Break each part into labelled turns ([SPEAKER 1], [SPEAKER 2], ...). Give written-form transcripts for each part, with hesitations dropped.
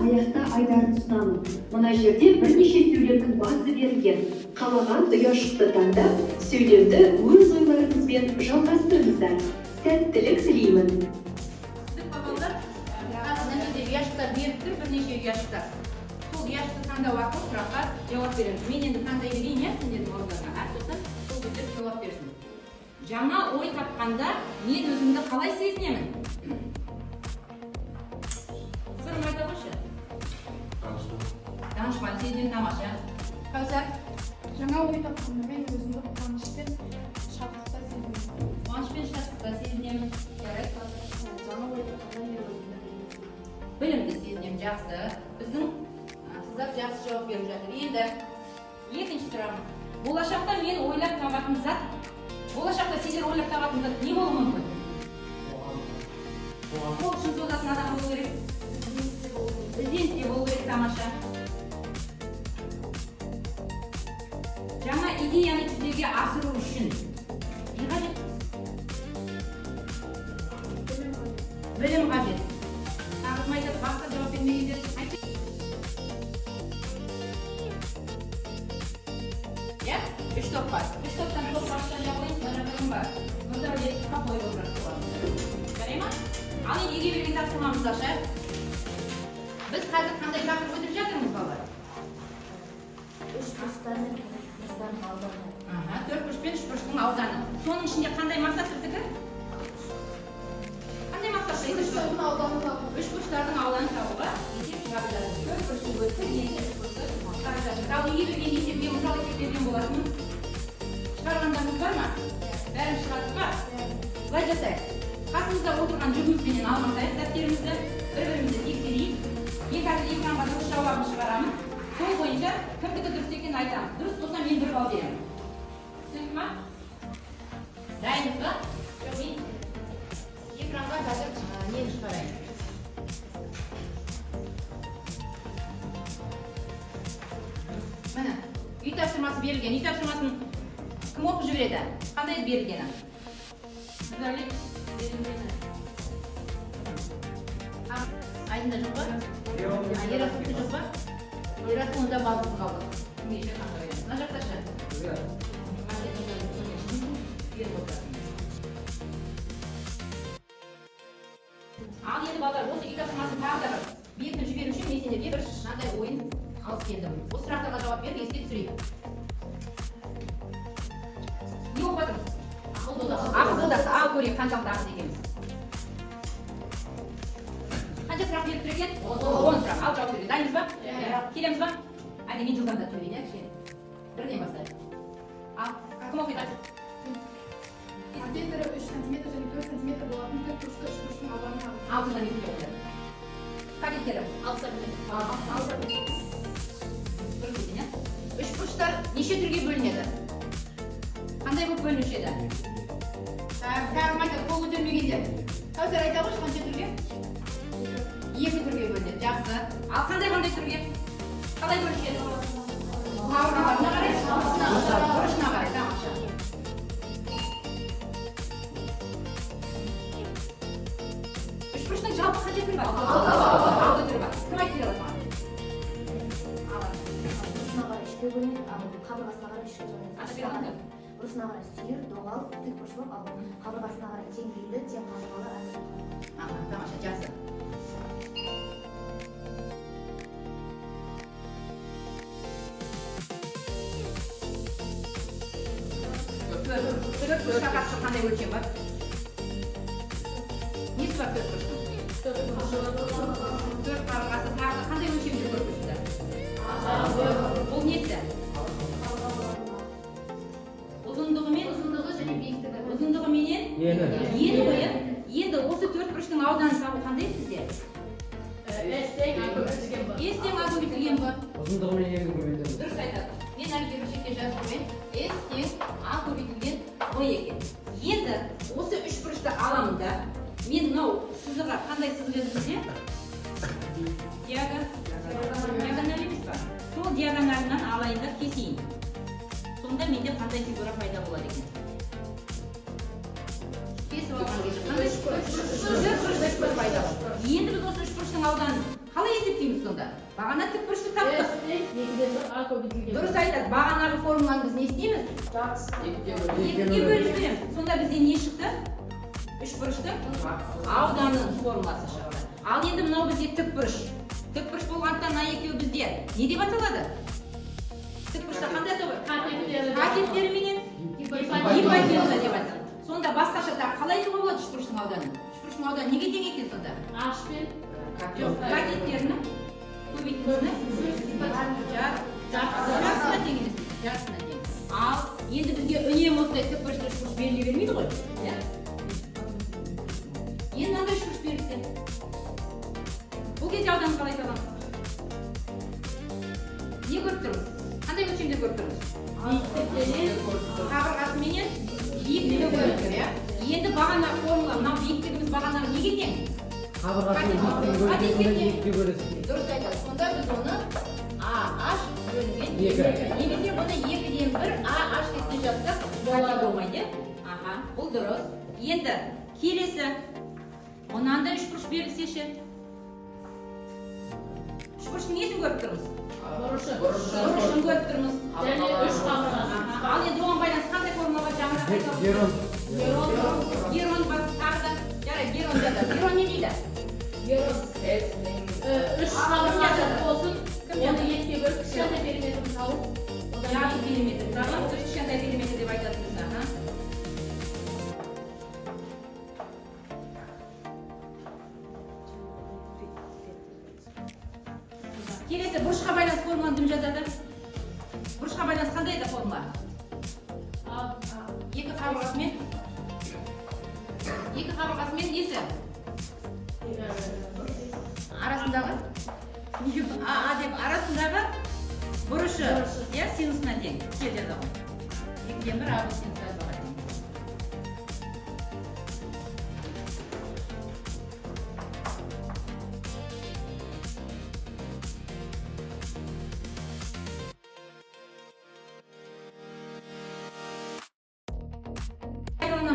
[SPEAKER 1] аяқта айдарын ұстану. Мына жерде бірнеше сөйлемнің базы берілген. Қалаған ұяшықты таңдап, сөйлемді өз ойларыңызбен жалғастырыңыздар. Сәттілік тілеймін.
[SPEAKER 2] Ұяшықтар беріп тұр, бірнеше ұяшықтар. Сол ұяшықты таңдау арқылы сұраққа жауап береміз. Мен енді таңдай берейін, иә, сендердің орындарына. Әрқайсысы сол көтеріп жауап берсін. Жаңа ой тапқанда мен өзімді қалай сезінемін? Сырым айта қойшы. Данышпан сезінен тамаша. Кәусар?
[SPEAKER 3] Жаңа ой тапқанда мен өзімді қуанышпен, шаттықта сезінемін.
[SPEAKER 2] Қуанышпен, шаттықта сезінемін. Жарайды.
[SPEAKER 3] Жаңа ой тапқанда мен өзімді
[SPEAKER 2] Білімді сезінемін, жақсы. Біздің қыздар жақсы жауап беріп жатыр. Енді екінші сұрағым. Болашақта мен ойлап табатын зат, болашақта сендер ойлап табатын зат не болуы мүмкін? Қол ұшын созатын адам болу керек. Ізденісте болу керек, тамаша. Жаңа идеяны жүзеге асыру үшін не қажет? Білім қажет. Тағы айтады, басқа жауап бермегендер айтты. Иә? Үш топ бар. Үш топтан топ басқа жағылайын, мына бар. Мұнда өлетіп қой отырады. Жарай ма? Ал енді еге берген тапсырмамызды ашайық. Біз қазір қандай тақырып өтіп жатырмыз, балалар?
[SPEAKER 3] үш бұрыштар мен бұрыштардың ауданы.
[SPEAKER 2] Төрт бұрыш пен үш бұрыштың ауданы. Соның ішінде қандай мақсат біздікі? Қандай мақсат?
[SPEAKER 3] Үш бұрыштардың ауданы табу.
[SPEAKER 2] Үш бұрыштардың ауданы табуға есеп шығарып жатыр. Төрт бұрышты бөлсек, енді үш бұрышты шығарып жатыр. Ал еге берген есепке мысал есептелген болатын. Шығарғандарыңыз бар ма? Бәрін шығардық па? Былай жасайық. Қасымызда отырған жүгімізбенен алмасайық дәптерімізді, бір-бірімізді тексерейік. Мен қазір экранға дұрыс жауабын шығарамын. Сол бойынша кімдікі дұрыс екенін айтамын. Дұрыс болса мен бір балл беремін. Түсінікті ма? Дайынбыз ба? Жоқ, мен экранға қазір нені шығарайын. Міне, үй тапсырмасы берілген. Үй тапсырмасын кім оқып жібереді? Қандай берілгені? Нұрғали? Айдында жоқ па? Ерасылды жоқ па? Ерасылында балдыз қалды. Кімгеше қанға береміз? Мына жақташы? Ал енді балалар, осы үй тапсырмасын тағы да бекітіп жіберу үшін мен сендерге бір мынандай ойын алып келдім. Осы сұрақтарға жауап беріп, еске түсірейік. Не оқып жатырмыз? Ақылдасы. Ал көрейік қаншалықты ақыл екенбіз. Қанша сұрақ беріп тұр екен? 10 сұрақ. Ал жауап берейік. Дайынбыз ба? Келеміз ба? Әне мен жылдамдап сөйлейін, иә, кішкене. Бірден бастайық. Ал, кім оқиды?
[SPEAKER 3] Диаметрі 3 см және 4 см болатын төрт бұрышты үш бұрыштың ауданы табу.
[SPEAKER 2] 6 см оқиды. Қабеттері? 6 см. 6 см. Дұрыс екен, иә? Үш бұрыштар неше түрге бөлінеді? Қандай болып бөлінуші еді? Тағым айтады, қол көтермегендер. Кәусар айта қойшы, қанша түрге? 2 түрге бөлінеді, жақсы. Ал қандай түрге? Қалай бөлінеді? Бұрышына қарай, тамаша. Үш бұрыштың жалпы қанша түрі бар? 6 түрі бар. Кім айтып береді маған?
[SPEAKER 3] Бұрышына қарай үшке бөлінеді, ал қабырғасына қарай үшке бөлінеді. Бұрышына қарай сүйір, доғал, тік бұрыш болып, ал қабырғасына қарай тең белді, тең қабырғалы әділ.
[SPEAKER 2] Тамаша, жақсы. Төрт бұрышқа қатысты қандай өлшем бар? Несі бар төрт бұрыштың? Төрт қабырғасы тағы қандай өлшемде көріп тұрсыздар? Бұл несі? Ұзындығы мен және биіктігі. Ұзындығы менен ені ғой. Енді осы төрт бұрыштың ауданын табу қандай сізде? Естен А көбейтілген ба?
[SPEAKER 4] Ұзындығы мен ені көбейтілген.
[SPEAKER 2] Дұрыс айтады. Мен әлгі бір шетке жазып қояйын. Естен А көбейтілген Б екен. Енді осы үш бұрышты аламын да, мен мынау сызыға қандай сызық еді бізде? Диагональ емес па? Сол диагоналынан алайын да кесейін. Сонда менде қандай фигура пайда болады екен? Кесіп алған кезде қандай үш бұрыш пайда болады? Енді біз осы үш бұрыштың ауданын қалай не есептейміз сонда? Бағана тікбұрышты таптық.
[SPEAKER 3] А көбейтілген.
[SPEAKER 2] Дұрыс айтады. Бағанағы формуланы біз не істейміз? Екіге бөліп жібереміз. Сонда бізде не шықты? Үшбұрыштың ауданының формуласы шығады. Ал енді мынау бізде тікбұрыш. Тікбұрыш болғандықтан мына екеуі бізде не деп аталады? Тікбұрышта қандай атау бар? Катеттеріменен гипотенуза деп аталады. Сонда басқаша қалай айтуға болады үшбұрыштың ауданын? Үшбұрыштың ауданы неге тең екен сонда?
[SPEAKER 3] Ашпен
[SPEAKER 2] Катеттерінің көбейтіндісіне жартысына тең емес, жартысына тең. Ал енді бізге үнемі осындай тікбұрышты үшбұрыш беріле бермейді ғой? Енді мынандай үшбұрыш берілсе, бұл кезде ауданын қалай табамыз? Не көріп тұрмыз? Қандай өлшемде көріп тұрмыз? Қабырғасыменен биіктігі көріп тұр, иә? Енді бағана формула, мынау биіктігіміз бағанаға неге тең? Дұрыс айтады. Сонда біз оны AH бөлінген немесе бұны 2-ден 1 AH деп жазсақ қате болмайды. Аха, бұл дұрыс. Енді келесі мынандай үшбұрыш берілсеші. Үшбұрыштың несін көріп тұрмыз? Бұрышын көріп тұрмыз.
[SPEAKER 3] және үш қабырғасы.
[SPEAKER 2] Ал енді оған байланысты қандай формула бар? Жаңағы Герон бар, тағы да. Жарайды, Герон деді. Герон не дейді?
[SPEAKER 3] Үш қабырғасы болсын, оны екіге бөліп кішкентай периметрін тауып,
[SPEAKER 2] Жарты периметр. Tamam, кішкентай периметр деп айтасыз. Келесі бұрышқа байланысты формуланы кім жазады? Бұрышқа байланысты қандай еді формула? Екі қабырғасымен несі? Арасындағы? А деп арасындағы бұрышы, иә, синусына тең. Кел жазамын. 2-ден 1 А синус жазуға тең.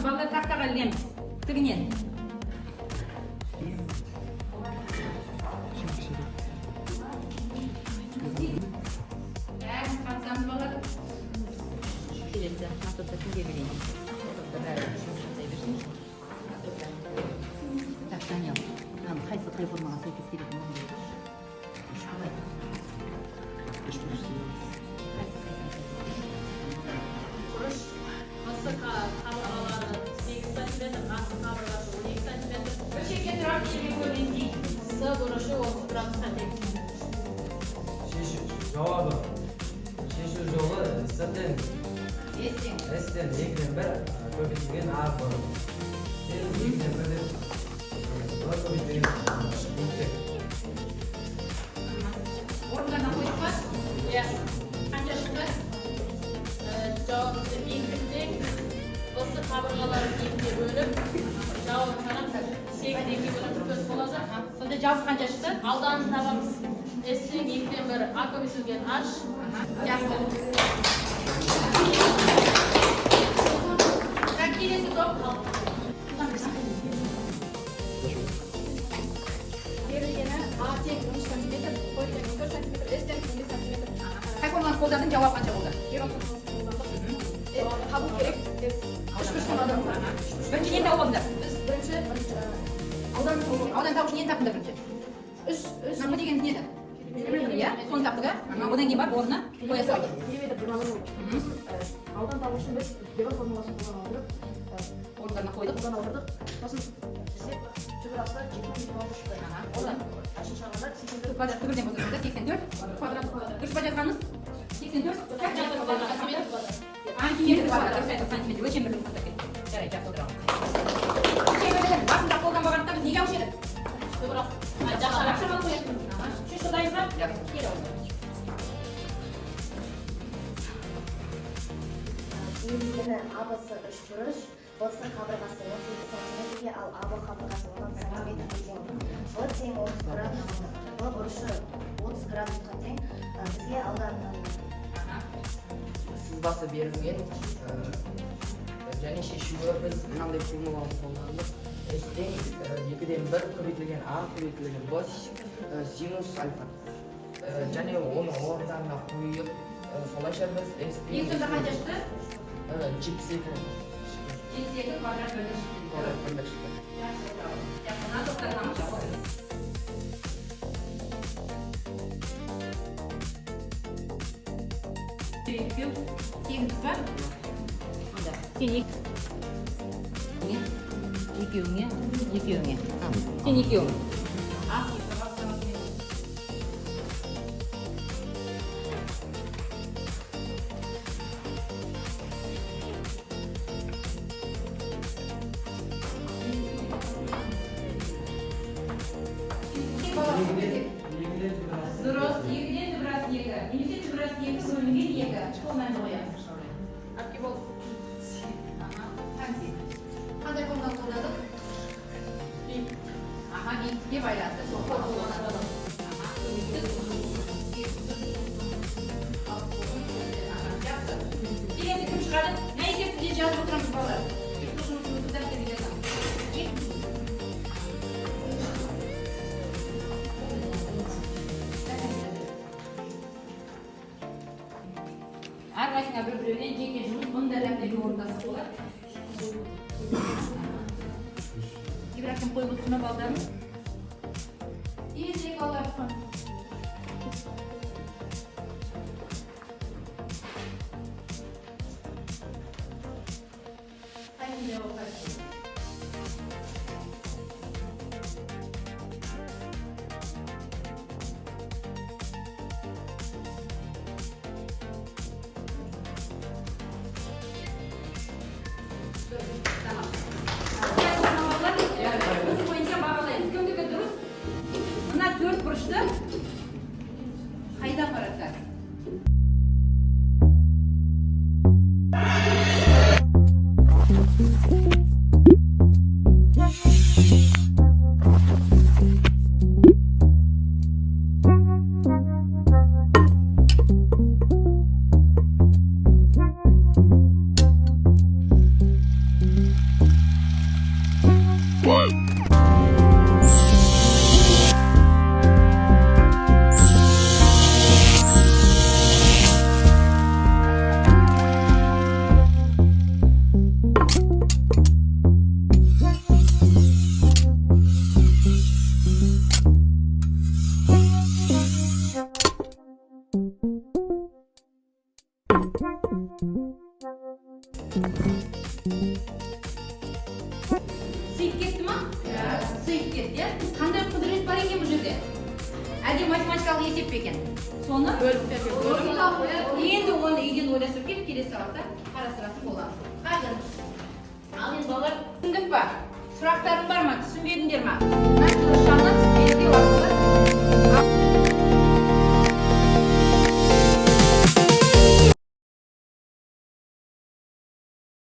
[SPEAKER 2] Балдар тақтаға ілгенбіз, тігінен. Бәрін қатсамыз балар. Келесі, атыпта кімге берейін? Атыпта бәрі жұмыстай берсін. Так, Даниял, қайсы реформаға сәйкес келетін орын дейді?
[SPEAKER 3] Бұрыш басы қабырғалары 8 см, асы қабырғасы 12 см.
[SPEAKER 2] Бір шекке тұрап неге көргендей?
[SPEAKER 3] С бұрышы 30 градусқа тең.
[SPEAKER 4] Жауабы. Шешу жолы С-тен
[SPEAKER 2] Естен.
[SPEAKER 4] 2-ден 1 көбейтілген А болады. 2-ден 1 деп көбейтілген биіктік.
[SPEAKER 2] Орындарына қойдық па?
[SPEAKER 3] Иә. Қанша шықты? Жауабы биіктіктен басы қабырғалары 2-ге бөліп, жауабы қарап 8-ге бөліп 4 болады.
[SPEAKER 2] Сонда жауап қанша шықты?
[SPEAKER 3] Ауданын табамыз. S-тен 2-ден 1 А көбейтілген H.
[SPEAKER 2] Жақсы. Так, келесі топ.
[SPEAKER 3] Берілгені А тең 13 см, Q тең 14 см, S тең 15 см.
[SPEAKER 2] Қай формуланы қолдадың, жауап қанша болды?
[SPEAKER 3] Табу керек. Үшбұрыштың ауданы.
[SPEAKER 2] Бірінші нені тауып алдыңдар?
[SPEAKER 3] Біз бірінші аудан
[SPEAKER 2] Аудан тауып нені таптыңдар бірінші?
[SPEAKER 3] үш
[SPEAKER 2] Бұл деген не еді? Иә, соны таптық, а? Одан кейін барып орнына қоя салды.
[SPEAKER 3] периметр бұрналу. Аудан табу үшін біз Герон формуласын қолдана отырып,
[SPEAKER 2] Орындарына қойдық.
[SPEAKER 3] қолдана отырдық. Сосын бізде түбірақса 7,26 шықты. Одан қашын шағында 84
[SPEAKER 2] Квадрат түбірден болса 84
[SPEAKER 3] квадрат
[SPEAKER 2] дұрыс па жазғанымыз? 84
[SPEAKER 3] сантиметр квадрат.
[SPEAKER 2] сантиметр квадрат, дұрыс айтып сантиметр өлшем бірлігін тастап кеттік. Жарайды, жақсы отырамын. Өлшем бірлігін басында қолданбағандықтан біз неге ауыз едік?
[SPEAKER 3] Түбірақ.
[SPEAKER 2] Жақшама қоятын. Үшінші дайын ба? Кел ауыз.
[SPEAKER 5] Берілгені абысы үшбұрыш, басы қабырғасы 18 см-ге, ал абы қабырғасы 10 см-ге тең. Б тең 30 градус, Б бұрышы 30 градусқа тең. Бізге аудан
[SPEAKER 6] сызбасы берілген және шешуі біз мынандай формуланы қолдандық. S teng 2/1 ko'paytirilgan A ko'paytirilgan bosh sinus alfa. Және оны орындарына қойып солайша біз S
[SPEAKER 2] Ең сонда қанша шықты?
[SPEAKER 6] 72
[SPEAKER 2] 72 квадрат бөлініп шықты. Жақсы, браво. Жақсы, мына тоқтатамыз. Екеу, 8 бар. Анда. Сен екеуіңе. Сен екеуің. Дұрыс, 2-ден дұрас 2. Немесе дұрас 2 бөлінген 2. Школынан жоғаямыз. Әпке бол. Қандай қолдан қолдадық? Аха, бейітке байланысты. Сол қол қолданады. Аха, жақсы. Келесі кім шығады? Мә есепті жазып отырамыз балалар. Жұмысымызды дәптерге жазамыз. Әрқайсыңа бір-біреуден жеке жұмыс бұнда дәптерге орындасақ болады. Ибрахим қойып отырма балдарын. Тезірек балдар сон. Қайында оқайсың? Мына 4 бұрышты қайда апаратады? Сыйып кетті ма? Сыйып кетті, иә? Қандай құдірет бар екен бұл жерде? Әлде математикалық есеп пе екен? Соны енді оны үйден ойластырып келіп келесі сабақта қарастыратын боламыз. Қазір. Ал енді балалар түсіндік па? Сұрақтарың бар ма? Түсінбедіңдер ма?